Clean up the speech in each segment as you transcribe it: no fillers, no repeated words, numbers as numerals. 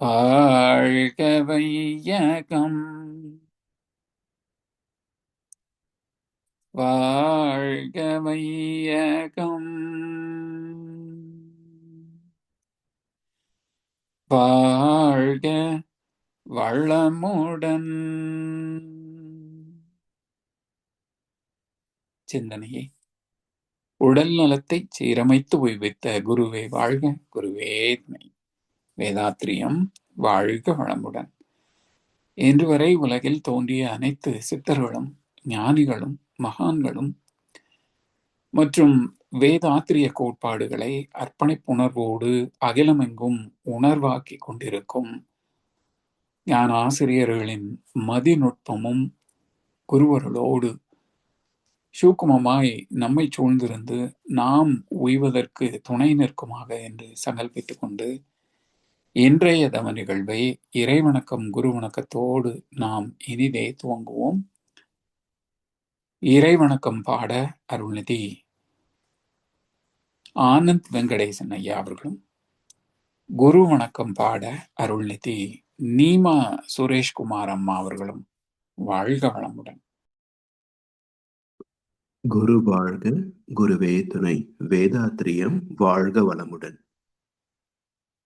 வாழ்க வையகம், வாழ்க வையகம், வாழ்க வளமுடன். சிந்தனையை உடல் நலத்தை சீரமைத்து உய்வித்த குருவே வாழ்க, குருவே துணை. வேதாத்திரியம் வாழ்க வளமுடன். இன்று வரை உலகில் தோன்றிய அனைத்து சித்தர்களும் ஞானிகளும் மகான்களும் மற்றும் வேதாத்திரிய கோட்பாடுகளை அர்ப்பணிப்புணர்வோடு அகிலமெங்கும் உணர்வாக்கி கொண்டிருக்கும் ஞான ஆசிரியர்களின் மதிநுட்பமும் குருவர்களோடு சூக்குமமாய் நம்மை சூழ்ந்திருந்து நாம் உய்வதற்கு துணை நிற்குமாக என்று சங்கல்பித்துக் கொண்டு இன்றைய தவ நிகழ்வை இறைவணக்கம் குரு வணக்கத்தோடு நாம் இனிதே துவங்குவோம். இறைவணக்கம் பாட அருள்நிதி ஆனந்த் வெங்கடேசன் ஐயா அவர்களும், குரு வணக்கம் பாட அருள்நிதி நீமா சுரேஷ்குமார் அம்மா அவர்களும் வாழ்க வளமுடன். குரு வாழ்க, குருவே துணை. வேதாத்திரியம் வாழ்க வளமுடன்.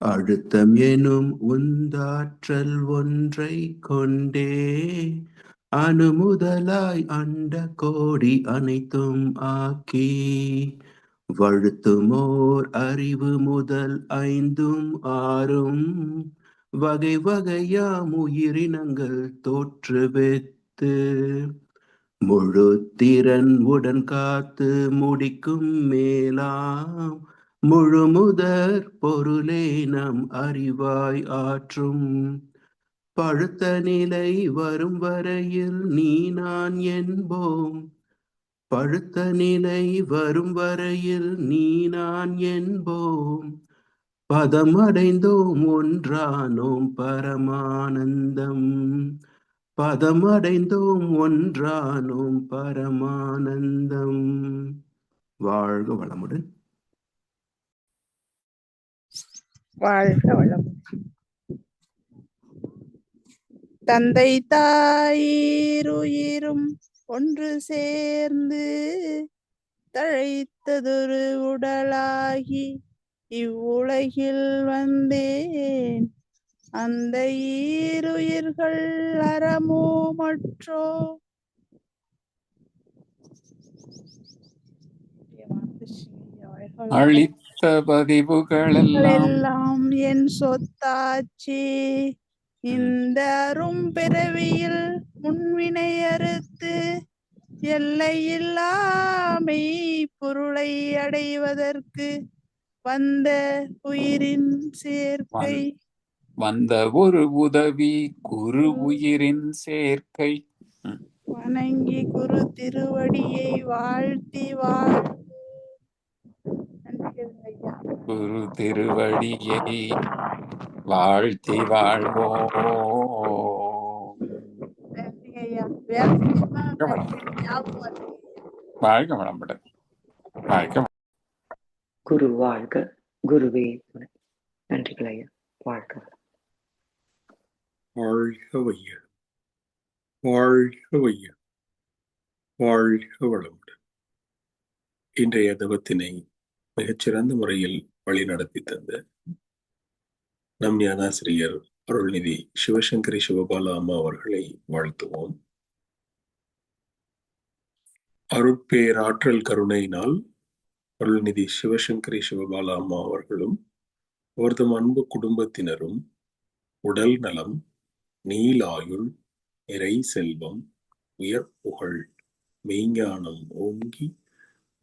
அழுத்தம் எனும் உந்தாற்றல் ஒன்றை கொண்டே அணுமுதலாய் அண்ட கோடி அனைத்தும் ஆக்கி வழுத்துமோர் அறிவு முதல் ஐந்தும் ஆறும் வகை வகையாம் உயிரினங்கள் தோற்றுவித்து முழு திறன் உடன் காத்து முடிக்கும் மேலாம் முழுமுதற் பொருளே நம் அறிவாய் ஆற்றும் பழுத்த நிலை வரும் வரையில் நீ நான் என்போம். பழுத்த நிலை வரும் வரையில் நீ நான் என்போம். பதமடைந்தோம் ஒன்றானோம் பரமானந்தம். பதமடைந்தோம் ஒன்றானோம் பரமானந்தம். வாழ்க வளமுடன். வாழ்க வளமுடன். தந்தை தாயிருயிரும் ஒன்று சேர்ந்து தழைத்ததொரு உடலாகி இவ்வுலகில் வந்தேன். அந்த ஈருயிர்கள் அறமோ மற்றோ அளித்த பதிவுகள் எல்லாம் என் சொத்தாச்சி. இந்த அரும் பிறவியில் முன்வினை அறுத்து எல்லையில்லாமை பொருளை அடைவதற்கு வந்த உயிரின் சேர்க்கை. வந்த ஒரு உதவி குரு உயிரின் சேர்க்கை. வணங்கி குரு திருவடியை வாழ்த்தி வாழ். குரு திருவடியை வாழ்த்தி வாழ்வோம். வாழ்க வளமுடன். வாழ்க. குரு வாழ்க, குருவே துணை. நன்றிகள் ஐயா. வாழ்க. வாழ்க வைய, வாழ்க வைய, வாழ்க வளமுடன். இன்றைய தவத்தினை மிகச்சிறந்த முறையில் வழிநடத்தி தந்த நம் ஞானாசிரியர் அருள்நிதி சிவசங்கரி சிவபாலா அம்மா அவர்களை வாழ்த்துவோம். அருட்பேராற்றல் கருணையினால் அருள்நிதி சிவசங்கரி சிவபாலா அம்மா அவர்களும் அவர்தம் அன்பு குடும்பத்தினரும் உடல் நலம், நீலாயுள், நிறை செல்வம், உயர் புகழ், மெய்ஞானம் ஓங்கி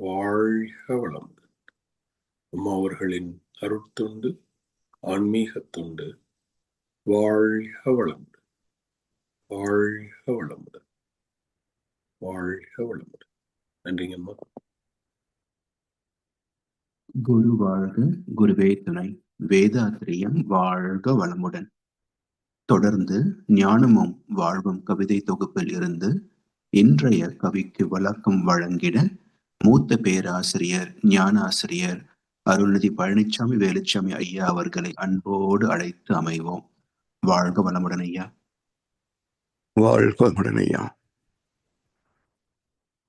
வாழ்க வளமுடன். அம்மா அவர்களின் அருட்தொண்டு, ஆன்மீகத்தொண்டு வாழ்க வளமுடன், வாழ்க வளமுடன், வாழ்க வளமுடன். நன்றிங்க அம்மா. குரு வாழ்க, குருவே துணை. வேதாத்திரியம் வாழ்க வளமுடன். தொடர்ந்து ஞானமும் வாழ்வும் கவிதை தொகுப்பில் இருந்து இன்றைய கவிக்கு வழக்கம் வழங்கிட மூத்த பேராசிரியர் ஞானாசிரியர் அருள்நிதி பழனிசாமி வேலுச்சாமி ஐயா அவர்களை அன்போடு அழைத்து அமைவோம். வாழ்க வளமுடன் ஐயா. வாழ்க வளமுடன் ஐயா.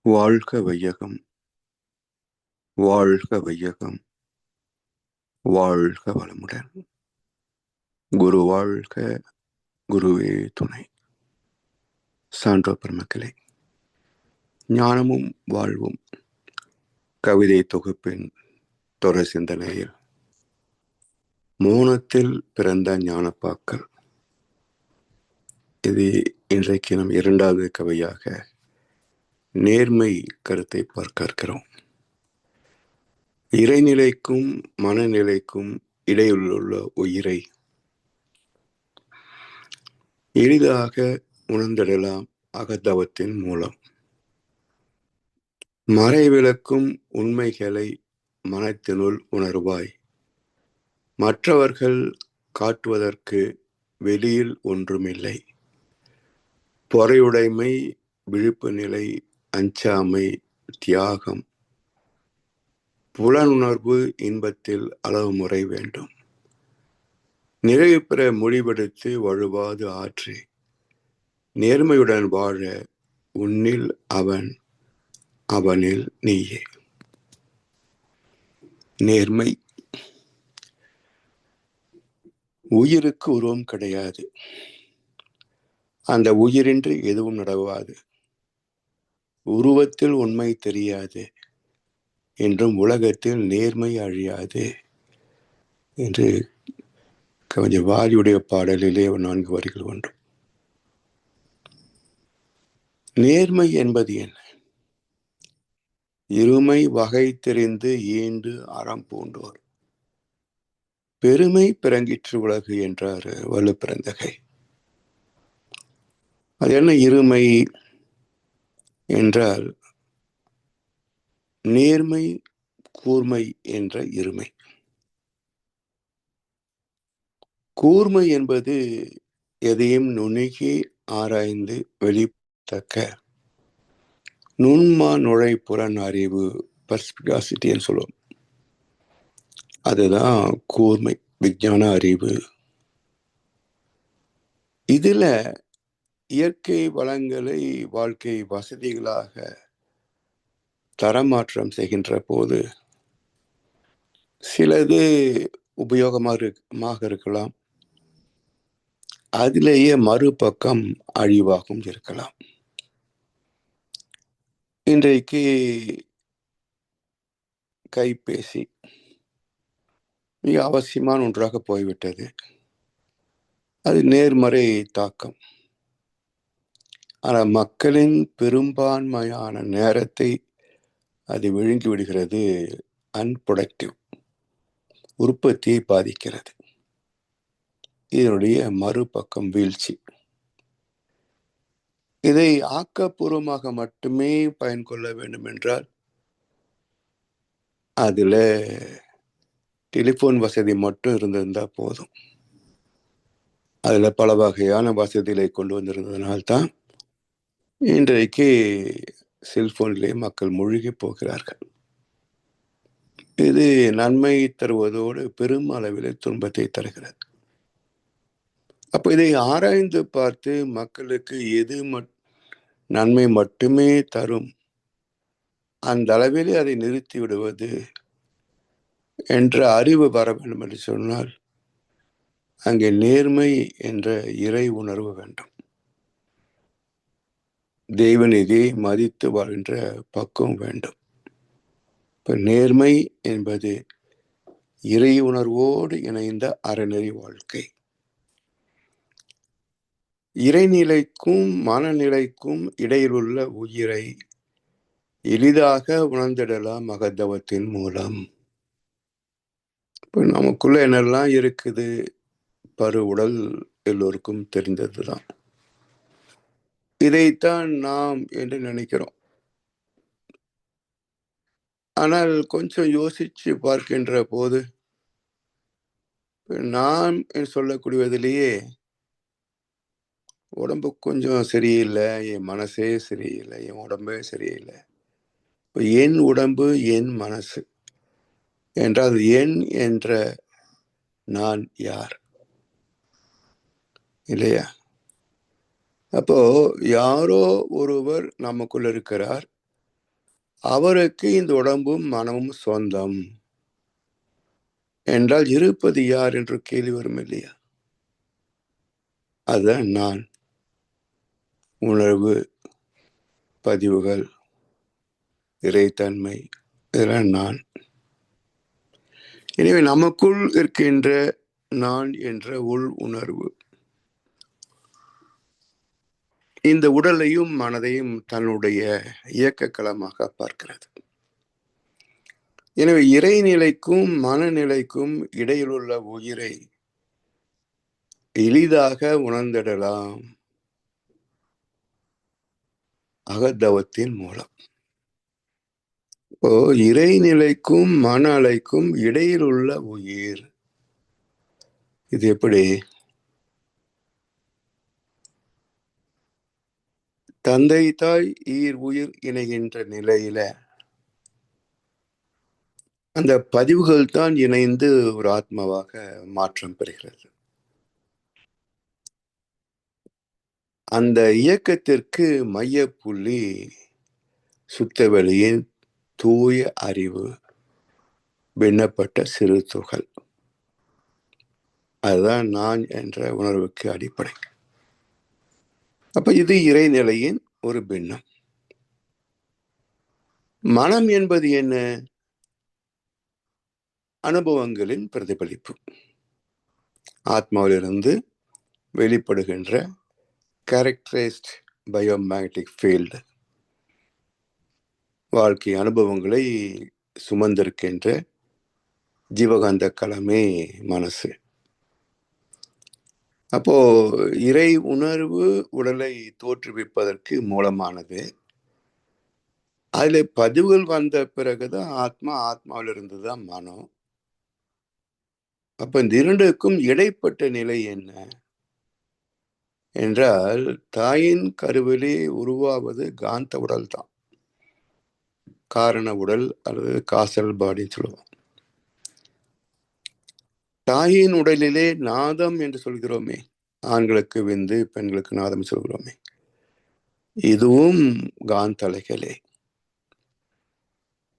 வாழ்க வையகம், வாழ்க வையகம், வாழ்க வளமுடன். குரு வாழ்க, குருவே துணை. சான்றோர் பெருமக்களே, ஞானமும் வாழ்வும் கவிதை தொகுப்பின் தொடர் சிந்தனையில் மௌனத்தில் பிறந்த ஞானப்பாக்கள், இது இன்றைக்கு நம் இரண்டாவது கவியாக நேர்மை கருத்தை பார்க்க இருக்கிறோம். இறைநிலைக்கும் மனநிலைக்கும் இடையிலுள்ள உயிரை எளிதாக உணர்ந்திடலாம் அகத்தவத்தின் மூலம். மறைவிலக்கும் உண்மைகளை மனத்தினுள் உணர்வாய். மற்றவர்கள் காட்டுவதற்கு வெளியில் ஒன்றுமில்லை. பொறையுடைமை, விழிப்பு நிலை, அஞ்சாமை, தியாகம், புலனுணர்வு, இன்பத்தில் அளவு முறை வேண்டும். நிறைவு பெற முடிவெடுத்து வழுவாது ஆற்றி நேர்மையுடன் வாழ உன்னில் அவன், அவனில் நீயே. நேர்மை. உயிருக்கு உருவம் கிடையாது. அந்த உயிரின்றி எதுவும் நடவாது. உருவத்தில் உண்மை தெரியாது என்றும் உலகத்தில் நேர்மை அழியாது என்று கவிஞர் வாலியுடைய பாடலிலே 4 வரிகள் ஒன்று. நேர்மை என்பது என்ன? இருமை வகை தெரிந்து ஈண்டு அறம் பூண்டோர் பெருமை பிறங்கிற்று உலகு என்றார் வள்ளுவப்பிறந்தகை. அது என்ன இருமை என்றால் நேர்மை, கூர்மை என்ற இருமை. கூர்மை என்பது எதையும் நுணுகி ஆராய்ந்து வெளித்தக்க நுண்மா நுழை புலன் அறிவு, பர்ஸ்பிகாசிட்டின்னு சொல்லுவோம். அதுதான் கூர்மை, விஞ்ஞான அறிவு. இதுல இயற்கை வளங்களை வாழ்க்கை வசதிகளாக தரமாற்றம் செய்கின்ற போது சிலது உபயோகமாக இருக்கலாம், அதிலேயே மறுபக்கம் அழிவாகவும் இருக்கலாம். இன்றைக்கு கைபேசி மிக அவசியமான ஒன்றாக போய்விட்டது. அது நேர்மறை தாக்கம். ஆனால் மக்களின் பெரும்பான்மையான நேரத்தை அது விழுங்கி விடுகிறது. அன்ப்ரொடக்டிவ், உற்பத்தியை பாதிக்கிறது. இதனுடைய மறுபக்கம் வீழ்ச்சி. இதை ஆக்கப்பூர்வமாக மட்டுமே பயன் கொள்ள வேண்டும் என்றால் அதுல டெலிபோன் வசதி மட்டும் இருந்திருந்தா போதும். அதுல பல வகையான வசதிகளை கொண்டு வந்திருந்ததனால்தான் இன்றைக்கு செல்போனிலே மக்கள் மூழ்கி போகிறார்கள். இது நன்மை தருவதோடு பெரும் அளவில் துன்பத்தை தருகிறது. அப்ப இதை ஆராய்ந்து பார்த்து மக்களுக்கு எது நன்மை மட்டுமே தரும், அந்த அளவிலே அதை நிறுத்தி விடுவது என்ற அறிவு வர வேண்டும் என்று சொன்னால் அங்கே நேர்மை என்ற இறை உணர்வு வேண்டும். தெய்வநிதியை மதித்து வாழ்கின்ற பக்குவம் வேண்டும். இப்ப நேர்மை என்பது இறை உணர்வோடு இணைந்த அறநெறி வாழ்க்கை. இறைநிலைக்கும் மனநிலைக்கும் இடையிலுள்ள உயிரை எளிதாக உணர்ந்திடலாம் மகத்தவத்தின் மூலம். இப்ப நமக்குள்ள என்னெல்லாம் இருக்குது, பரு உடல் எல்லோருக்கும் தெரிந்ததுதான். இதைத்தான் நாம் என்று நினைக்கிறோம். ஆனால் கொஞ்சம் யோசிச்சு பார்க்கின்ற போது நாம் சொல்லக்கூடியதிலேயே உடம்பு கொஞ்சம் சரியில்லை, என் மனசே சரியில்லை, என் உடம்பே சரியில்லை. இப்போ என் உடம்பு என் மனசு என்றால் என் என்ற நான் யார்? இல்லையா? அப்போ யாரோ ஒருவர் நமக்குள்ள இருக்கிறார், அவருக்கு இந்த உடம்பும் மனமும் சொந்தம் என்றால் இருப்பது யார் என்று கேள்வி வரும் இல்லையா? அதுதான் நான். உணர்வு, பதிவுகள், இறைத்தன்மை, இதெல்லாம் நான். எனவே நமக்குள் இருக்கின்ற நான் என்ற உள் உணர்வு இந்த உடலையும் மனதையும் தன்னுடைய இயக்க களமாக பார்க்கிறது. எனவே இறைநிலைக்கும் மனநிலைக்கும் இடையில் உள்ள உயிரை எளிதாக உணர்ந்திடலாம் அகத்தவத்தின் மூலம். இப்போ இறைநிலைக்கும் மன அலைக்கும் இடையில் உள்ள உயிர் இது எப்படி? தந்தை தாய் உயிர் இணைகின்ற நிலையில அந்த பதிவுகள் தான் இணைந்து ஒரு ஆத்மாவாக மாற்றம் பெறுகிறது. அந்த இயக்கத்திற்கு மைய புள்ளி சுத்தவெளியின் தூய அறிவு, விண்ணப்பட்ட சிறு துகள். அதுதான் நான் என்ற உணர்வுக்கு அடிப்படை. அப்ப இது இறைநிலையின் ஒரு பின்னம். மனம் என்பது என்ன? அனுபவங்களின் பிரதிபலிப்பு. ஆத்மாவிலிருந்து வெளிப்படுகின்ற கேரக்டரைஸ்ட் பயோமேக்னடிக் ஃபீல்டு, வாழ்க்கை அனுபவங்களை சுமந்திருக்கின்ற ஜீவகாந்த களமே மனசு. அப்போ இறை உணர்வு உடலை தோற்றுவிப்பதற்கு மூலமானது. அதுல பதிவுகள் வந்த பிறகுதான் ஆத்மாவிலிருந்து தான் மனம். அப்ப இந்த இரண்டுக்கும் இடைப்பட்ட நிலை என்ன என்றால், தாயின் கருவிலே உருவாவது காந்த உடல் தான், காரண உடல் அல்லது காசல் பாடின்னு சொல்லுவோம். தாயின் உடலிலே நாதம் என்று சொல்கிறோமே, ஆண்களுக்கு விந்து பெண்களுக்கு நாதம் சொல்கிறோமே, இதுவும் காந்த அலைகளே.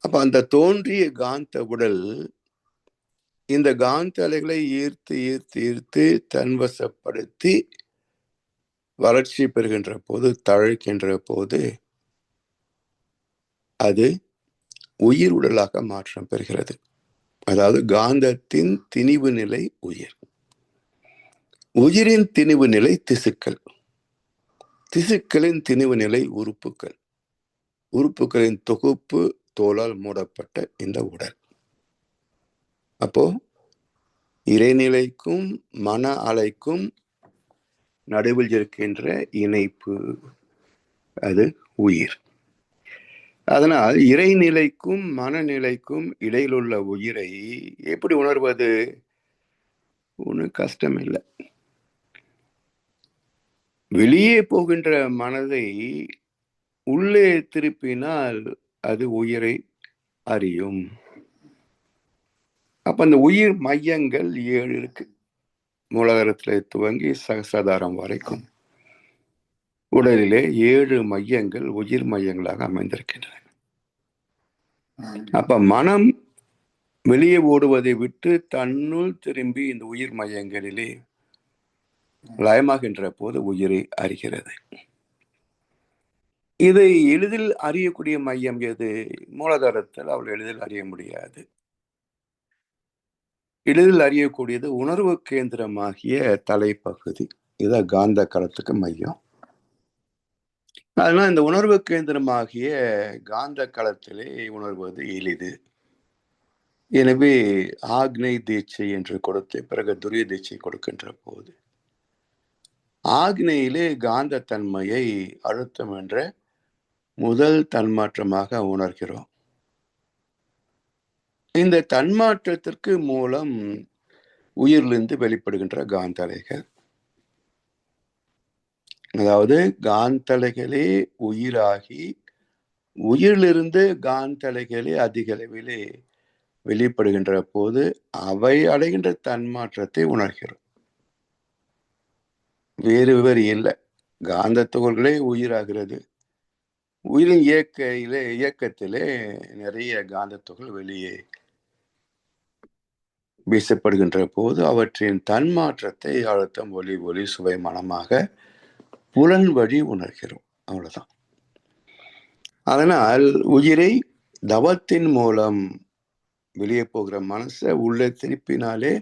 அப்ப அந்த தோன்றிய காந்த உடல் இந்த காந்த அலைகளை ஈர்த்து ஈர்த்து ஈர்த்து தன்வசப்படுத்தி வளர்ச்சி பெறுகின்ற போது, தழைக்கின்ற போது அது உயிர் உடலாக மாற்றம் பெறுகிறது. அதாவது காந்தத்தின் திணிவு நிலை உயிர், உயிரின் திணிவு நிலை திசுக்கள், திசுக்களின் திணிவு நிலை உறுப்புகள், உறுப்புகளின் தொகுப்பு தோலால் மூடப்பட்ட இந்த உடல். அப்போ இறைநிலைக்கும் மன அலைக்கும் நடுவில் இருக்கின்ற இணைப்பு அது உயிர். அதனால் இறைநிலைக்கும் மனநிலைக்கும் இடையில் உள்ள உயிரை எப்படி உணர்வது? ஒன்றும் கஷ்டம் இல்லை. வெளியே போகின்ற மனதை உள்ளே திருப்பினால் அது உயிரை அறியும். அப்ப அந்த உயிர் மையங்கள் 7 இருக்கு. மூலாதாரத்தில் துவங்கி சகசிராதாரம் வரைக்கும் உடலிலே 7 மையங்கள் உயிர் மையங்களாக அமைந்திருக்கின்றன. அப்ப மனம் வெளியே ஓடுவதை விட்டு தன்னுள் திரும்பி இந்த உயிர் மையங்களிலே லயமாகின்ற போது உயிரை அறிகிறது. இதை எளிதில் அறியக்கூடிய மையம் எது? மூலாதாரத்தில் அவள் எளிதில் அறிய முடியாது. எளிதில் அறியக்கூடியது உணர்வு கேந்திரமாகிய தலைப்பகுதி. இதுதான் காந்த களத்துக்கு மையம். அதனால் இந்த உணர்வு கேந்திரமாகிய காந்த களத்திலே உணர்வது எளிது. எனவே ஆக்னை தீட்சை என்று கொடுத்து பிறகு துரிய தீட்சை கொடுக்கின்ற போது ஆக்னையிலே காந்த தன்மையை அழுத்தம் என்ற முதல் தன்மாற்றமாக உணர்கிறோம். இந்த தன்மாற்றத்திற்கு மூலம் உயிரிலிருந்து வெளிப்படுகின்ற காந்த அலைகள். அதாவது காந்த அலைகளே உயிராகி உயிரிலிருந்து காந்த அலைகளே அதிக அளவிலே வெளிப்படுகின்ற போது அவை அடைகின்ற தன்மாற்றத்தை உணர்கிறோம். வேறு இல்லை. காந்த துகள்களே உயிராகிறது. உயிரின் இயக்கத்திலே நிறைய காந்த துகள் வெளியே வீசப்படுகின்ற போது அவற்றின் தன்மாற்றத்தை அழுத்தம், ஒலி, சுவை, மனமாக புலன் வழி உணர்கிறோம். அவ்வளவுதான். அதனால் உயிரை தவத்தின் மூலம் வெளியே போகிற மனசை உள்ளே திருப்பினாலே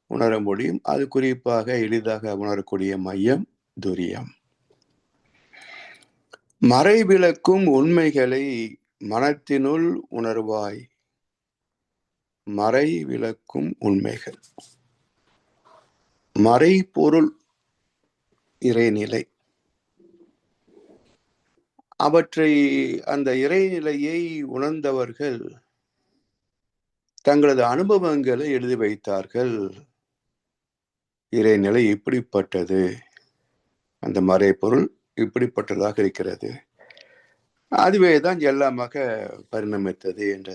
உணர முடியும். அது குறிப்பாக எளிதாக உணரக்கூடிய மையம் துரியம். மறைவிலக்கும் உண்மைகளை மனத்தினுள் உணர்வாய். மறை விளக்கும் உண்மைகள், மறை பொருள், இறைநிலை. அவற்றை அந்த இறைநிலையை உணர்ந்தவர்கள் தங்களது அனுபவங்களை எழுதி வைத்தார்கள். இறைநிலை இப்படிப்பட்டது, அந்த மறைப்பொருள் இப்படிப்பட்டதாக இருக்கிறது, அதுவே தான் எல்லாமாக பரிணமித்தது என்ற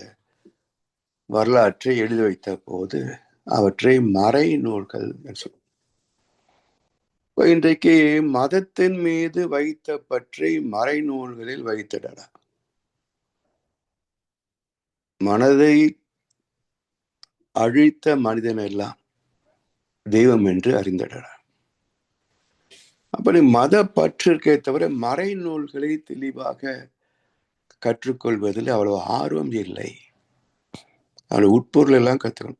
வரலாற்றை எழுதி வைத்த போது அவற்றை மறை நூல்கள் என்று சொல்லுவோம். இன்றைக்கு மதத்தின் மீது வைத்த பற்றை மறை நூல்களில் வைத்திடடா. மனதை அழித்த மனிதன் எல்லாம் தெய்வம் என்று அறிந்திடடா. அப்படி மத பற்று இருக்கே தவிர மறை நூல்களை தெளிவாக கற்றுக்கொள்வதில் அவ்வளவு ஆர்வம் இல்லை. அவருடைய உட்பொருள் எல்லாம் கற்றுக்கணும்.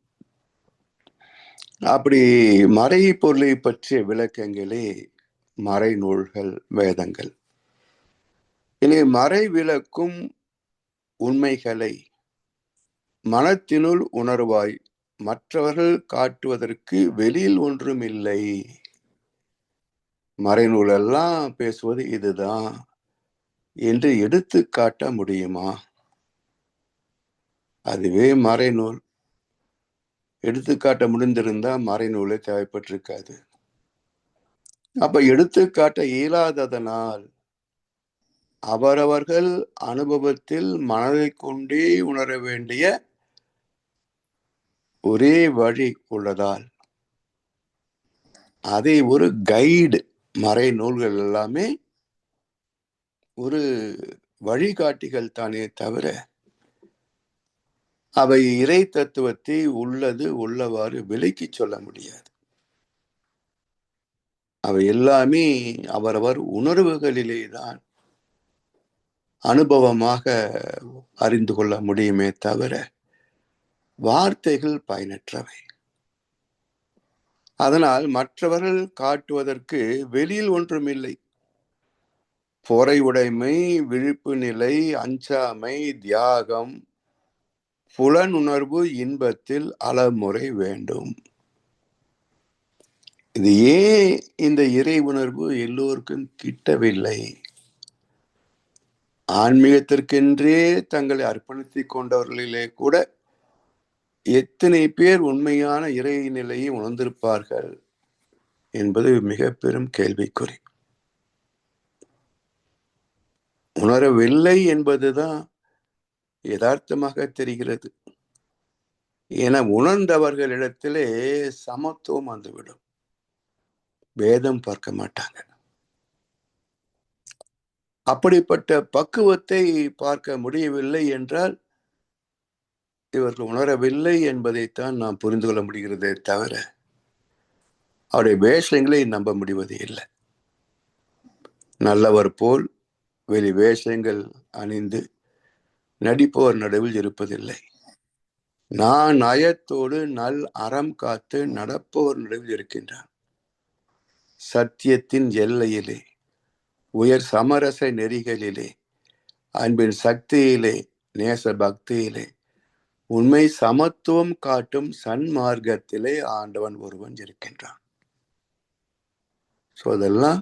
அப்படி மறை பொருளை பற்றிய விளக்கங்களே மறை நூல்கள், வேதங்கள். எனவே மறை விளக்கும் உண்மைகளை மனத்தினுள் உணர்வாய். மற்றவர்கள் காட்டுவதற்கு வெளியில் ஒன்றும் இல்லை. மறைநூலெல்லாம் பேசுவது இதுதான் என்று எடுத்து காட்ட முடியுமா? அதுவே மறைநூல். எடுத்துக்காட்ட முடிந்திருந்தா மறைநூலே தேவைப்பட்டிருக்காது. அப்ப எடுத்துக்காட்ட இயலாததனால் அவரவர்கள் அனுபவத்தில் மனதை கொண்டே உணர வேண்டிய ஒரே வழி உள்ளதால் அதை ஒரு கைடு, மறை நூல்கள் எல்லாமே ஒரு வழிகாட்டிகள் தானே தவிர அவை இறை தத்துவத்தை உள்ளவாறு விலக்கி சொல்ல முடியாது. அவை எல்லாமே அவரவர் உணர்வுகளிலேதான் அனுபவமாக அறிந்து கொள்ள முடியுமே தவிர வார்த்தைகள் பயனற்றவை. அதனால் மற்றவர்கள் காட்டுவதற்கு வெளியில் ஒன்றுமில்லை. பொறை உடைமை, விழிப்பு நிலை, அஞ்சாமை, தியாகம், புலனுணர்வு, இன்பத்தில் அலமுறை வேண்டும். இது ஏன் இந்த இறை உணர்வு எல்லோருக்கும் கிட்டவில்லை? ஆன்மீகத்திற்கென்றே தங்களை அர்ப்பணித்துக் கொண்டவர்களிலே கூட எத்தனை பேர் உண்மையான இறை நிலையை உணர்ந்திருப்பார்கள் என்பது மிக பெரும் கேள்விக்குறி. உணரவில்லை என்பதுதான் யதார்த்தமாக தெரிகிறது. என உணர்ந்தவர்களிடத்திலே சமத்துவம் வந்துவிடும். பேதம் பார்க்க மாட்டாங்க. அப்படிப்பட்ட பக்குவத்தை பார்க்க முடியவில்லை என்றால் இவர்கள் உணரவில்லை என்பதைத்தான் நாம் புரிந்து கொள்ள முடிகிறதே தவிர அவருடைய வேஷங்களை நம்ப முடிவது இல்லை. நல்லவர் போல் வெளி வேஷங்கள் அணிந்து நடிப்பவர் நடுவில் இருப்பதில்லை. நான் நயத்தோடு நல் அறம் காத்து நடப்பவர் நடுவில் இருக்கின்றான். சத்தியத்தின் எல்லையிலே, உயர் சமரச நெறிகளிலே, அன்பின் சக்தியிலே, நேச பக்தியிலே, உண்மை சமத்துவம் காட்டும் சன்மார்க்கத்திலே ஆண்டவன் ஒருவன் இருக்கின்றான். அதெல்லாம்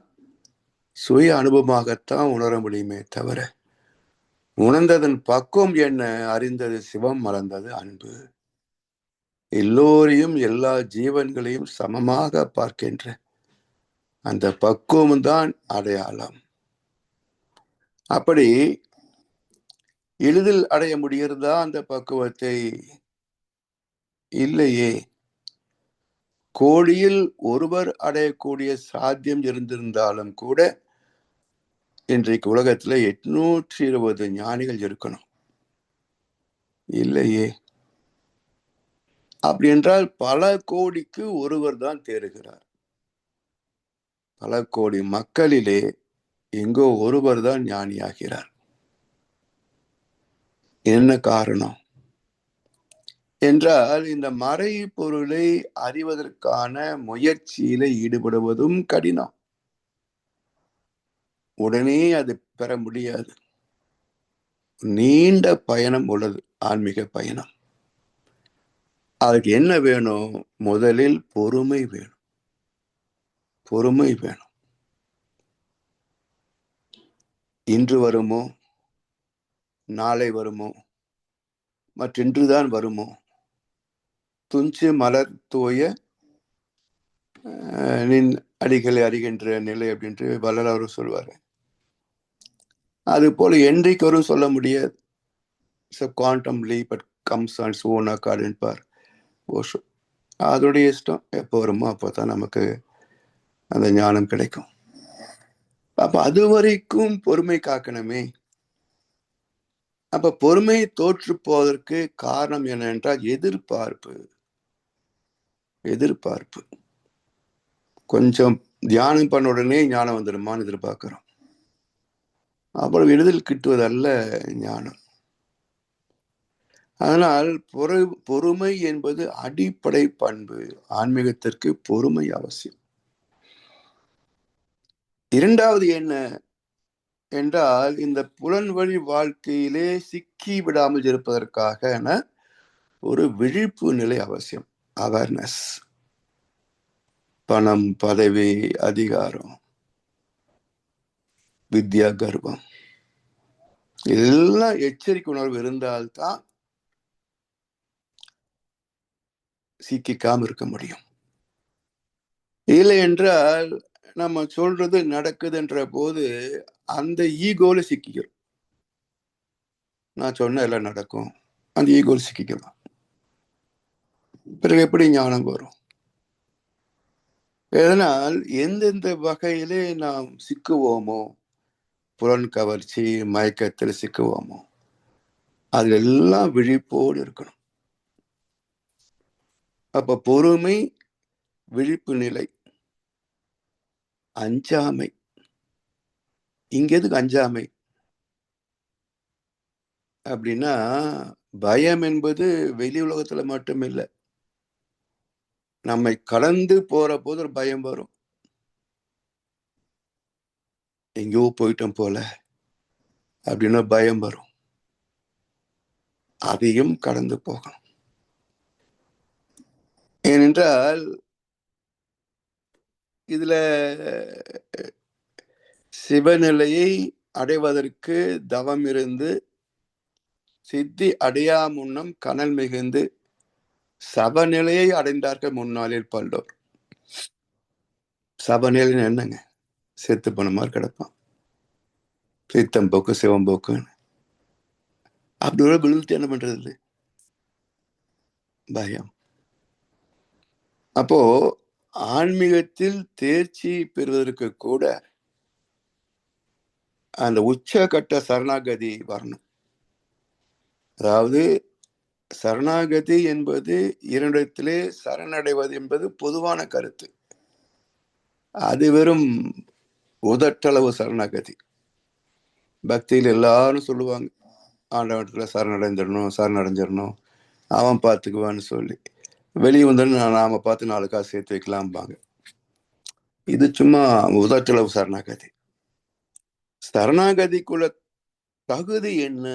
சுய அனுபவமாகத்தான் உணர முடியுமே தவிர உணர்ந்ததன் பக்குவம் என்ன? அறிந்தது சிவம், மறந்தது அன்பு. எல்லோரையும் எல்லா ஜீவன்களையும் சமமாக பார்க்கின்ற அந்த பக்குவம் தான் அடையாளம். அப்படி எளிதில் அடைய முடிகிறதா அந்த பக்குவத்தை? இல்லையே. கோடியில் ஒருவர் அடையக்கூடிய சாத்தியம் இருந்திருந்தாலும் கூட இன்றைக்கு உலகத்துல 820 ஞானிகள் இருக்கணும் இல்லையே. அப்படி என்றால் பல கோடிக்கு ஒருவர் தான் தேறுகிறார். பல கோடி மக்களிலே எங்கோ ஒருவர் தான் ஞானியாகிறார். என்ன காரணம் என்றால், இந்த மறை பொருளை அறிவதற்கான முயற்சியில ஈடுபடுவதும் கடினம். உடனே அது பெற முடியாது. நீண்ட பயணம் உள்ளது, ஆன்மீக பயணம். அதுக்கு என்ன வேணும்? முதலில் பொறுமை வேணும். பொறுமை வேணும். இன்று வருமோ, நாளை வருமோ, மற்றின்றுதான் வருமோ, துஞ்சு மலர் தூய நின் அடிகளை அறிகின்ற நிலை அப்படின்ட்டு வள்ளலாரும் சொல்வாரு. அது போல என்றைக்கு வரும் சொல்ல முடியாது. Quantum leap but comes on its own accord என்பார் ஓஷோ. அதோடைய இஷ்டம், எப்போ வருமோ அப்போதான் நமக்கு அந்த ஞானம் கிடைக்கும். அப்ப அது வரைக்கும் பொறுமை காக்கணுமே. அப்ப பொறுமை தோற்று போவதற்கு காரணம் என்னென்றால் எதிர்பார்ப்பு. எதிர்பார்ப்பு. கொஞ்சம் தியானம் பண்ண உடனே ஞானம் வந்துடுமான்னு எதிர்பார்க்கிறோம். அப்புறம் எளிதில் கிட்டுவதல்ல ஞானம். அதனால் பொறுமை என்பது அடிப்படை பண்பு. ஆன்மீகத்திற்கு பொறுமை அவசியம். இரண்டாவது என்ன என்றால், இந்த புலன்வழி வாழ்க்கையிலே சிக்கி விடாமல் இருப்பதற்காக ஒரு விழிப்பு நிலை அவசியம். அவேர்னஸ். பணம், பதவி, அதிகாரம், வித்யா, கர்வம், இதெல்லாம் எச்சரிக்கை உணர்வு இருந்தால்தான் சிக்காம இருக்க முடியும். இல்லை என்றால் நம்ம சொல்றது நடக்குதுன்ற போது அந்த ஈகோல சிக்கிக்கிறோம். நான் சொன்ன எல்லாம் நடக்கும், அந்த ஈகோல சிக்கிக்கலாம். பிறகு எப்படி ஞானம் வரும்? இதனால் எந்தெந்த வகையிலே நாம் சிக்குவோமோ, புலன் கவர்ச்சி, மயக்கத்தில் சிக்குவோமோ, அது எல்லாம் விழிப்போடு இருக்கணும். அப்ப பொறுமை, விழிப்பு நிலை, அஞ்சாமை. இங்க எதுக்கு அஞ்சாமை அப்படின்னா, பயம் என்பது வெளி உலகத்துல மட்டும் இல்லை, நம்மை கடந்து போற போது ஒரு பயம் வரும். எங்கேயோ போயிட்டோம் போல அப்படின்னு பயம் வரும். அதையும் கடந்து போகணும். ஏனென்றால் இதுல சிவநிலையை அடைவதற்கு தவம் இருந்து சித்தி அடையா முன்னம் கனல் மிகுந்து சபநிலையை அடைந்தார்கள் முன்னாளில் பல்லோர். சபநிலை என்னங்க? செத்து போன மாதிரி கிடப்பான். சித்தம்போக்கு சிவம்போக்குன்னு அப்படி ஒரு விழுந்து என்ன பண்றது? பயம். அப்போ ஆன்மீகத்தில் தேர்ச்சி பெறுவதற்கு கூட அந்த உச்சகட்ட சரணாகதி வரணும். அதாவது சரணாகதி என்பது இரண்டிடத்திலே சரணடைவது என்பது பொதுவான கருத்து. அது வெறும் உதட்டளவு சரணாகதி. பக்தியில் எல்லாரும் சொல்லுவாங்க, ஆண்டவனத்துல சரணடைஞ்சிடணும், அவன் பார்த்துக்குவான்னு சொல்லி. வெளியே வந்து நாம பார்த்து 4 காசு சேர்த்து வைக்கலாம்பாங்க. இது சும்மா உதட்டளவு சரணாகதி. சரணாகதிக்குள்ள தகுதி என்ன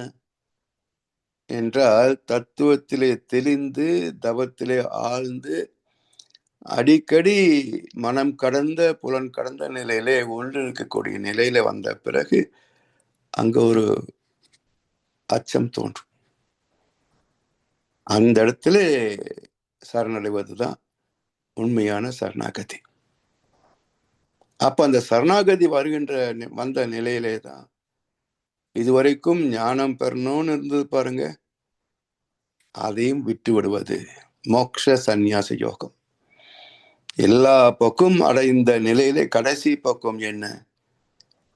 என்றால், தத்துவத்திலே தெளிந்து தவத்திலே ஆழ்ந்து அடிக்கடி மனம் கடந்த புலன் கடந்த நிலையிலே ஒன்று இருக்கக்கூடிய நிலையில வந்த பிறகு அங்க ஒரு அச்சம் தோன்றும். அந்த இடத்துல சரணடைவதுதான் உண்மையான சரணாகதி. அப்ப அந்த சரணாகதி வந்த நிலையிலே தான் இதுவரைக்கும் ஞானம் பெறணும்னு இருந்தது பாருங்க, அதையும் விட்டு விடுவது மோட்ச சந்நியாச யோகம். எல்லா பக்கம் அடைந்த நிலையிலே கடைசி பக்கம் என்ன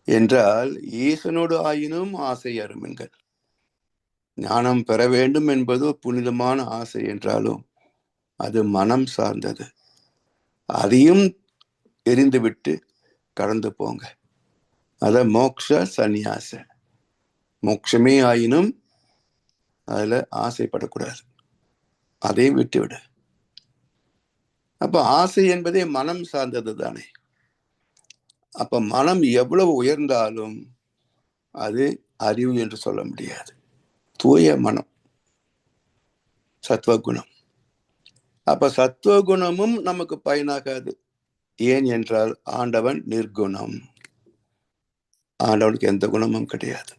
என்றால், ஈசனோடு ஆயினும் ஆசை அருமென்கள். ஞானம் பெற வேண்டும் என்பது புனிதமான ஆசை என்றாலும் அது மனம் சார்ந்தது. அதையும் எரிந்துவிட்டு கடந்து போங்க. அத மோக்ஷ சந்நியாச. மோட்சமே ஆயினும் அதுல ஆசைப்படக்கூடாது, அதையும் விட்டுவிடு. அப்ப ஆசை என்பதே மனம் சார்ந்தது தானே. அப்ப மனம் எவ்வளவு உயர்ந்தாலும் அது அறிவு என்று சொல்ல முடியாது. தூய மனம், சத்துவகுணம். அப்ப சத்துவகுணமும் நமக்கு பயனாகாது. ஏன் என்றால் ஆண்டவன் நிர்குணம். ஆண்டவனுக்கு எந்த குணமும் கிடையாது.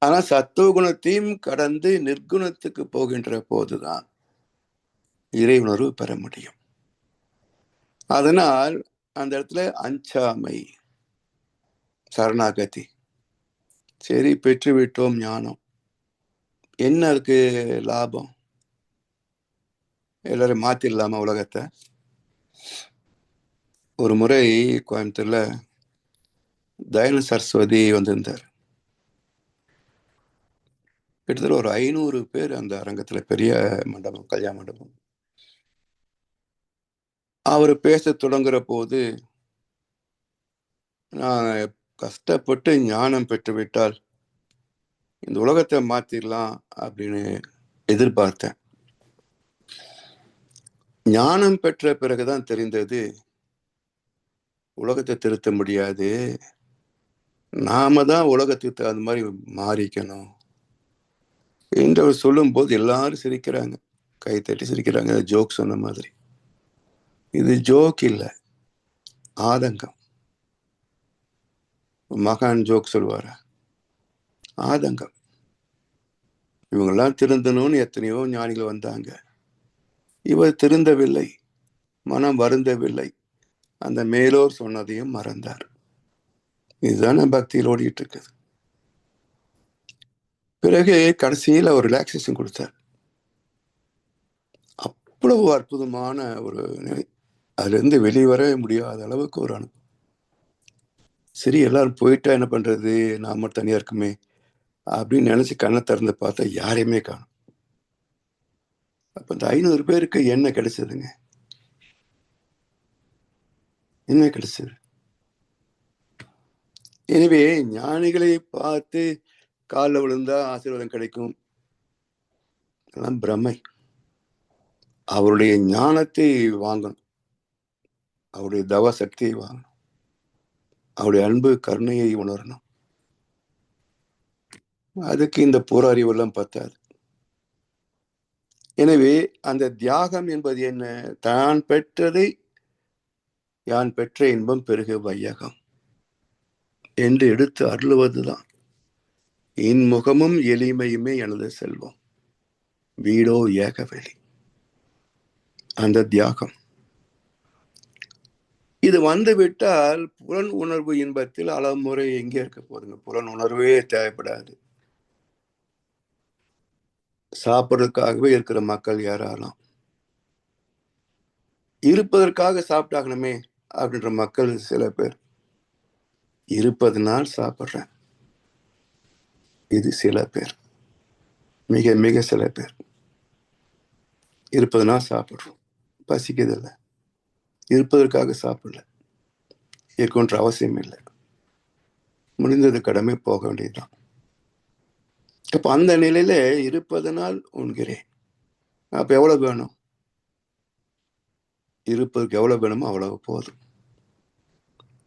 ஆனா சத்துவகுணத்தையும் கடந்து நிர்குணத்துக்கு போகின்ற போதுதான் இறை உணர்வு பெற முடியும். அதனால் அந்த இடத்துல அஞ்சாமை, சரணாகதி. சரி, பெற்றுவிட்டோம் ஞானம், என்ன அதுக்கு லாபம்? எல்லாரும் மாத்திடலாமா உலகத்தை? ஒரு முறை கோயம்புத்தூர்ல தயானந்த சரஸ்வதி வந்திருந்தார். கிட்டத்தட்ட ஒரு 500 பேர் அந்த அரங்கத்துல, பெரிய மண்டபம், கல்யாண மண்டபம். அவர் பேச தொடங்குற போது, நான் கஷ்டப்பட்டு ஞானம் பெற்றுவிட்டால் இந்த உலகத்தை மாத்திடலாம் அப்படின்னு எதிர்பார்த்தேன். ஞானம் பெற்ற பிறகுதான் தெரிந்தது உலகத்தை திருத்த முடியாது, நாம தான் உலகத்துக்கு அது மாதிரி மாறிக்கணும் என்று அவர் சொல்லும் போது எல்லாரும் சிரிக்கிறாங்க, கை தட்டி சிரிக்கிறாங்க. ஜோக் சொன்ன மாதிரி. இது ஜோக் இல்லை, ஆதங்கம். மகான் ஜோக் சொல்வாரா? ஆதங்கம். இவங்கெல்லாம் திருந்தணும்னு எத்தனையோ ஞானிகள் வந்தாங்க, இவர் திருந்தவில்லை, மனம் வருந்தவில்லை, அந்த மேலோர் சொன்னதையும் மறந்தார். இதுதானே பக்தியில் ஓடிட்டு இருக்குது. பிறகு கடைசியில் அவர் ரிலாக்ஸேஷன் கொடுத்தார். அவ்வளவு அற்புதமான ஒரு நிலை. அதுல இருந்து வெளிவரவே முடியாத அளவுக்கு ஒரு அனுபவம். சரி, எல்லாரும் போயிட்டா என்ன பண்றது, நாம தனியா இருக்குமே அப்படின்னு நினைச்சு கண்ணை திறந்து பார்த்தா யாரையுமே காணும். அப்ப இந்த 500 பேருக்கு என்ன கிடைச்சதுங்க? என்ன கிடைச்சது? எனவே ஞானிகளை பார்த்து காலில் விழுந்தா ஆசீர்வாதம் கிடைக்கும், எல்லாம் பிரமை. அவருடைய ஞானத்தை வாங்கணும், அவருடைய தவ சக்தியை வாங்கணும், அவருடைய அன்பு கருணையை உணரணும். அதுக்கு இந்த புற அறிவெல்லாம் பத்தாது. எனவே அந்த தியாகம் என்பது என்ன? தான் பெற்றதை யான் பெற்ற இன்பம் பெருக வையகம் என்று எடுத்து அருளுவதுதான். இன்முகமும் எளிமையுமே எனது செல்வம், வீடோ ஏகவெளி. அந்த தியாகம் இது வந்து விட்டால் புலன் உணர்வு இன்பத்தில் அளமுறை எங்கே இருக்க போதுங்க? புலன் உணர்வே தேவைப்படாது. சாப்பிட்றதுக்காகவே இருக்கிற மக்கள் யாராலும், இருப்பதற்காக சாப்பிட்டாகணுமே அப்படின்ற மக்கள் சில பேர், இருப்பதனால் சாப்பிட்றேன், இது சில பேர், மிக மிக சில பேர். இருப்பதனால் சாப்பிட்றோம், பசிக்குதில்லை, இருப்பதற்காக சாப்பிடல, இருக்குன்ற அவசியம் இல்லை, முடிந்தது கடமை, போக வேண்டியதுதான். அப்ப அந்த நிலையில இருப்பதனால் உண்கிறேன். அப்ப எவ்வளவு வேணும்? இருப்பதற்கு எவ்வளவு வேணுமோ அவ்வளவு போதும்.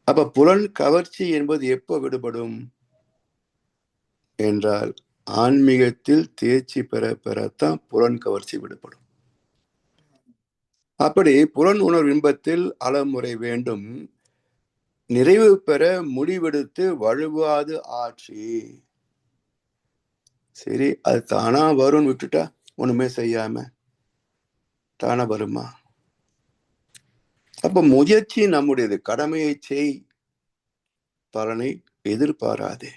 அப்ப புலன் கவர்ச்சி என்பது எப்போ விடுபடும் என்றால் ஆன்மீகத்தில் தேர்ச்சி பெறத்தான் புலன் கவர்ச்சி விடுபடும். அப்படி புலன் உணர்வு இன்பத்தில் அளமுறை வேண்டும், நிறைவு பெற முடிவெடுத்து வழுவாது ஆட்சி. சரி, அது தானா வரும்னு விட்டுட்டா, ஒண்ணுமே செய்யாம தானா வருமா? அப்ப முயற்சி நம்முடையது, கடமையை செய், பலனை எதிர்பாராதே.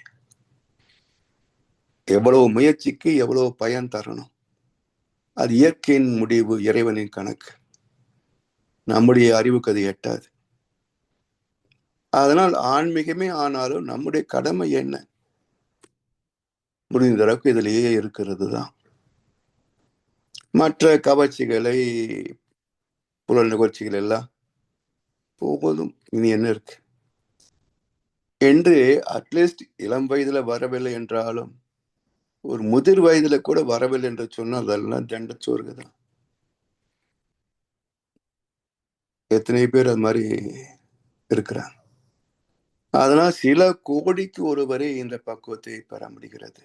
எவ்வளவு முயற்சிக்கு எவ்வளவு பயன் தரணும், அது இயற்கையின் முடிவு, இறைவனின் கணக்கு. நம்முடைய அறிவுக்கு அது எட்டாது. அதனால் ஆன்மீகமே ஆனாலும் நம்முடைய கடமை என்ன? முடிந்த அளவுக்கு இதிலேயே இருக்கிறது தான். மற்ற கவர்ச்சிகளை, புலன் நிகழ்ச்சிகள் எல்லாம் போவதும் இனி என்ன இருக்கு என்று அட்லீஸ்ட் இளம் வயதுல வரவில்லை என்றாலும் ஒரு முதிர் வயதுல கூட வரவில்லை என்று சொன்னால் அதெல்லாம் தண்டச்சோறுக தான். எத்தனை பேர் அது மாதிரி இருக்கிறாங்க. அதனால் சில கோடிக்கு ஒருவரே இந்த பக்குவத்தை பெற முடிகிறது.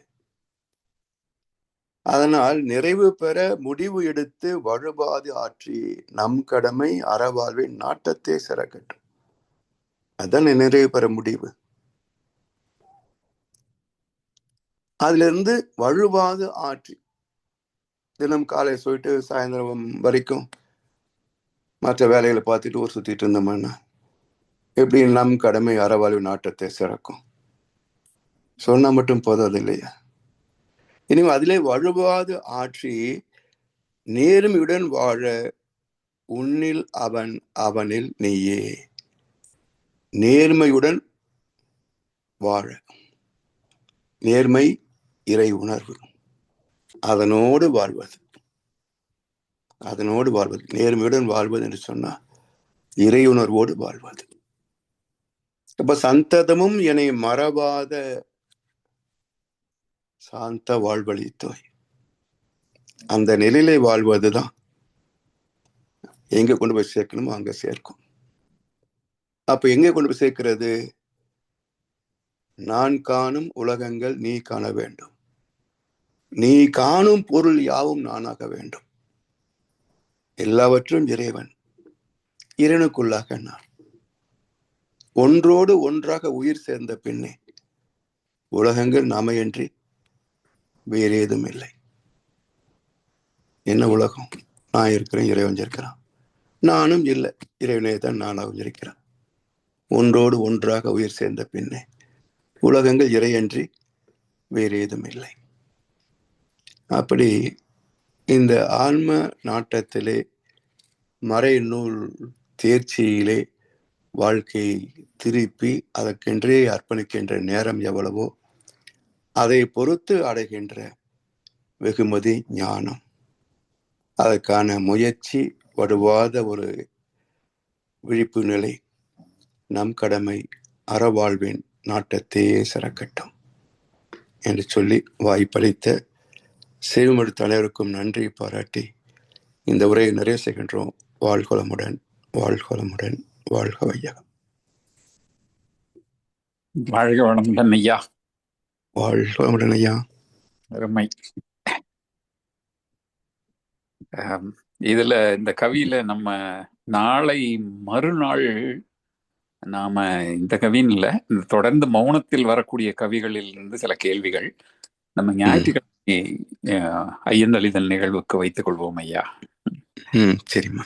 அதனால் நிறைவு பெற முடிவு எடுத்து வழுவாது ஆற்றி நம் கடமை அறவாழ்வின் நாட்டத்தை சிறக்கட்டும். அதான் நிறைவு பெற முடிவு. அதுல இருந்து வழுவாது ஆற்றி தினம் காலை சொல்லிட்டு சாயந்தரம் வரைக்கும் மற்ற வேலைகளை பார்த்துட்டு ஊர் சுத்திட்டு இருந்தோம்னா எப்படி நம் கடமை அறவாழ்வு நாட்டத்தை சிறக்கும்? சொன்னா மட்டும் போதாது இல்லையா? இனிமே அதிலே வழுவாது ஆற்றி நேர்மையுடன் வாழ உன்னில் அவன் அவனில் நீயே. நேர்மையுடன் வாழ, நேர்மை இறை உணர்வு, அதனோடு வாழ்வது, அதனோடு வாழ்வது, நேர்மையுடன் வாழ்வது என்று சொன்னா இறை உணர்வோடு வாழ்வது. அப்ப சந்ததமும் என்னை மறவாத சாந்த வாழ்வழித்தோய், அந்த நிலையிலே வாழ்வதுதான் எங்க கொண்டு போய் சேர்க்கணுமோ அங்க சேர்க்கும். அப்ப எங்க கொண்டு போய் சேர்க்கிறது? நான் காணும் உலகங்கள் நீ காண வேண்டும், நீ காணும் பொருள் யாவும் நானாக வேண்டும், எல்லாவற்றும் இறைவன், இறைவனுக்குள்ளாக நான், ஒன்றோடு ஒன்றாக உயிர் சேர்ந்த பின்னே உலகங்கள் நாமையன்றி வேறு ஏதும் இல்லை. என்ன உலகம்? நான் இருக்கிறேன், இறைவன் இருக்கிறான். நானும் இல்லை, இறைவனே தான் நானாகவும் இருக்கிறான். ஒன்றோடு ஒன்றாக உயிர் சேர்ந்த பின்னே உலகங்கள் இறையன்றி வேறு ஏதும் இல்லை. அப்படி இந்த ஆன்ம நாட்டத்திலே மறை நூல் தேர்ச்சியிலே வாழ்க்கையை திருப்பி அதற்கென்றே அர்ப்பணிக்கின்ற நேரம் எவ்வளவோ அதை பொறுத்து அடைகின்ற வெகுமதி ஞானம். அதற்கான முயற்சி, வடுவாத ஒரு விழிப்பு நிலை, நம் கடமை அறவாழ்வின் நாட்டத்தையே சிறக்கட்டும் என்று சொல்லி வாய்ப்பளித்த செய்வமடு தலைவருக்கும் நன்றி பாராட்டி இந்த உரையை நிறைவு செய்கின்றோம். வாழ்கொளமுடன், வாழ்கொளமுடன், வாழ்க வையகம். வாழ்க வளமுடன் ஐயா. வாழ்கொளமுடன் ஐயா. அருமை. இதுல இந்த கவியில நம்ம நாளை மறுநாள் நாம இந்த கவின்னு இல்லை, இந்த தொடர்ந்து மௌனத்தில் வரக்கூடிய கவிகளில் இருந்து சில கேள்விகள் நம்ம ஞாயிற்றுக்கிழமை ஐயந்தளிதல் நிகழ்வுக்கு வைத்துக் கொள்வோம் ஐயா. சரிம்மா.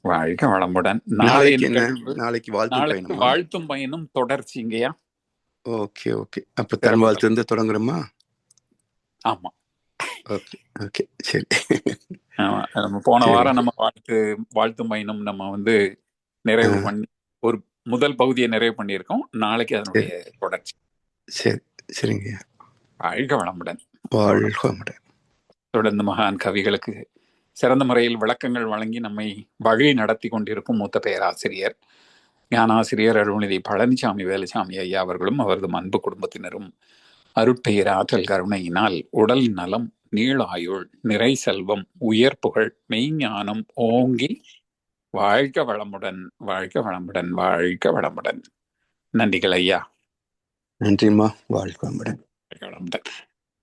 வாழ்க வளமுடன். நாளைக்கு வாழ்த்தும் பயனும் தொடர்ச்சிங்கய்யா. Okay okay. அப்ப தன் வாழ்த்து இருந்து தொடங்குறோமா? ஆமா. ஓகே ஓகே சரி. நம்ம போன வாரம் நம்ம வாழ்த்தும் பயனும் நம்ம நிறைவு பண்ணி ஒரு முதல் பகுதியை நிறைவு பண்ணியிருக்கோம். நாளைக்கு அதனுடைய தொடர்ச்சி. சரி சரிங்க. வாழ்க வளமுடன். வாழ்க வளமுடன். தொடர்ந்து மகான் கவிகளுக்கு சிறந்த முறையில் விளக்கங்கள் வழங்கி நம்மை வழி நடத்தி கொண்டிருக்கும் மூத்த பேராசிரியர் ஞானாசிரியர் அருள்நிதி பழனிசாமி வேலுசாமி ஐயா அவர்களும் அவரது அன்பு குடும்பத்தினரும் அருட்பெயர் ஆற்றல் கருணையினால் உடல் நலம், நீளாயுள், நிறை செல்வம், உயர் புகழ், மெய்ஞானம் ஓங்கி வாழ்க வளமுடன், வாழ்க வளமுடன், வாழ்க வளமுடன். நன்றிகள் ஐயா. நன்றிம்மா. வாழ்க வளமுடன். வளமுடன்.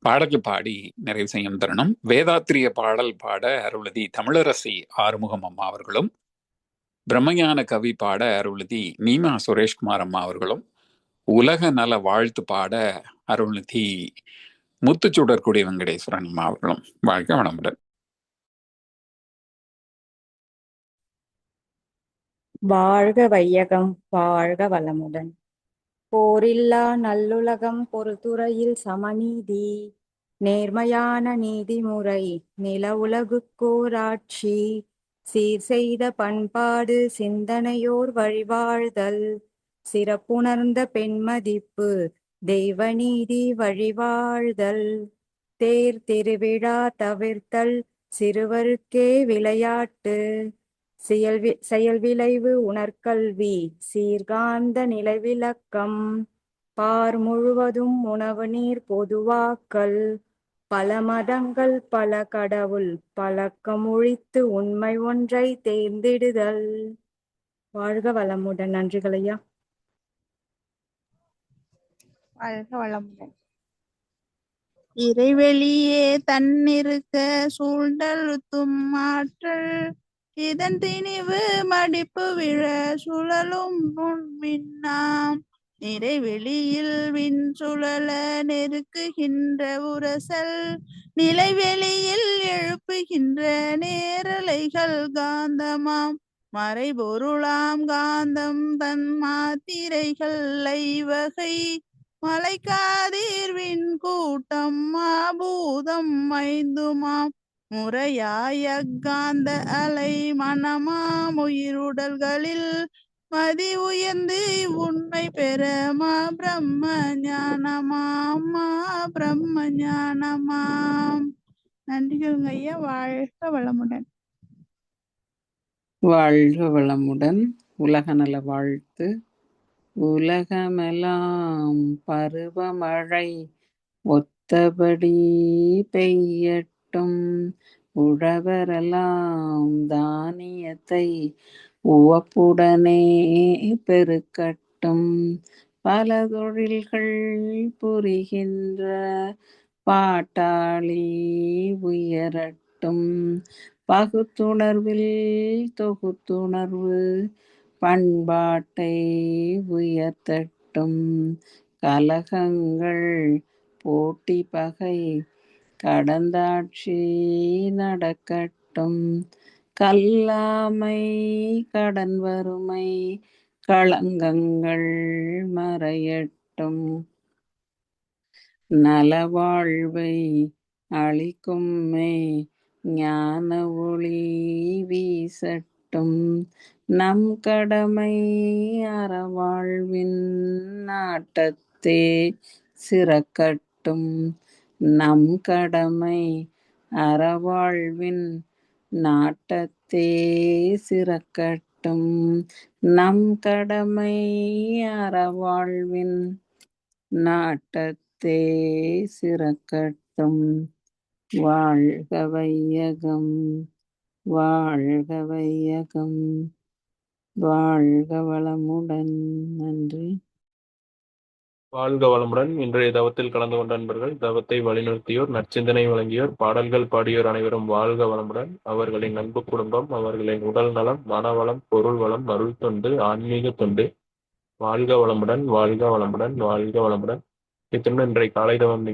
பாடல் பாடி நிறைவு செய்யும் தருணம். வேதாத்திரிய பாடல் பாட அருள்நிதி தமிழரசி ஆறுமுகம் அம்மா அவர்களும், பிரம்மஞான கவி பாட அருள்நிதி நீமா சுரேஷ்குமார் அம்மா அவர்களும், உலக நல வாழ்த்து பாட அருள்நிதி முத்துச்சுடர்குடி வெங்கடேஸ்வரன் அம்மா அவர்களும். வாழ்க வளமுடன். வாழ்க வையகம், வாழ்க வளமுடன். போரில்லா நல்லுலகம், பொறுத்துறையில் சமநீதி, நேர்மையான நீதிமுறை, நில உலகுக்கோராட்சி, சீர் செய்த பண்பாடு சிந்தனையோர் வழிவாழ்தல் சிறப்புணர்ந்த பெண்மதிப்பு தெய்வநீதி வழிவாழ்தல் தேர் திருவிழா தவிர்த்தல் சிறுவருக்கே விளையாட்டு செயல் விளைவு உணர்கல்வி சீர்காந்த நிலைவிலக்கம் பார் முழுவதும் உணவு நீர் பொதுவாக்கல் பல மதங்கள் பல கடவுள் பழக்கம் ஒழித்து உண்மை ஒன்றை தேர்ந்திடுதல். வாழ்க வளமுடன். நன்றிகள் ஐயா. வாழ்க வளமுடன். இறைவெளியே தன்னிருக்க சூழ்ந்தழுத்தும் ஆற்றல் இதன் திணிவு மடிப்பு விழ சுழலும் முன்மின்னாம் நிறைவெளியில் விண் சுழல நெருக்குகின்ற உரசல் நிலைவெளியில் எழுப்புகின்ற நேரலைகள் காந்தமாம் மறைபொருளாம் காந்தம் தன் மாத்திரைகள் ஐவகை மலைக்காதீர்வின் கூட்டம் மாபூதம் ஐந்துமாம் முறையாய காந்த அலை மனமாம் உயிருடல்களில் மதி உயர்ந்து உண்மை பெற மா பிரம்ம ஞானமாம் மா பிரம்ம ஞானமாம். நன்றிகள் ஐயா. வாழ்க வளமுடன். வாழ்க வளமுடன். உலக நல வாழ்த்து. உலகமெல்லாம் பருவமழை ஒத்தபடி பெய்யட்டும், உழவரெல்லாம் தானியத்தை உவப்புடனே பெருக்கட்டும், பல தொழில்கள் புரிகின்ற பாட்டாளி உயரட்டும், பகுத்துணர்வில் தொகுத்துணர்வு பண்பாட்டை உயர்த்தட்டும், கலகங்கள் போட்டி பகை கடந்தாட்சி நடக்கட்டும், கல்லாமை கடன் வறுமை களங்கங்கள் மறையட்டும், நலவாழ்வை அளிக்கும்மே ஞான ஒளி வீசட்டும், நம் கடமை அறவாழ்வின் நாட்டத்தே சிறக்கட்டும், நம் கடமை அறவாழ்வின் நாட்டத்தே சிறக்கட்டும், நம் கடமை அறவாழ்வின் நாட்டத்தே சிறக்கட்டும். வாழ்க வையகம், வாழ்க வையகம், வாழ்க வளமுடன். நன்றி. வாழ்க வளமுடன். இன்றைய தவத்தில் கலந்து கொண்ட நண்பர்கள், தவத்தை வழிநிறுத்தியோர், நற்சிந்தனை வழங்கியோர், பாடல்கள் பாடியோர் அனைவரும் வாழ்க வளமுடன். அவர்களின் அன்பு குடும்பம், அவர்களின் உடல் நலம், மனவளம், பொருள் வளம், அருள் தொண்டு, ஆன்மீக தொண்டு வாழ்க வளமுடன், வாழ்க வளமுடன், வாழ்க வளமுடன். இத்துடன் இன்றைய காலை தவம்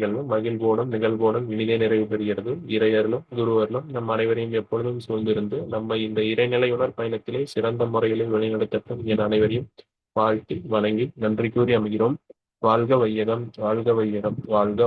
நிகழ்வோடும் இனிதே நிறைவு பெறுகிறது. இறையர்களும் குருவர்களும் நம் அனைவரையும் எப்பொழுதும் சூழ்ந்திருந்து நம்மை இந்த இறைநிலையுணர் பயணத்திலே சிறந்த முறையிலே வழிநடத்தட்டும் என அனைவரையும் வாழ்த்தி வணங்கி நன்றி கூறி அமைகிறோம். வாழ்க வையகம், வாழ்க வையகம், வாழ்க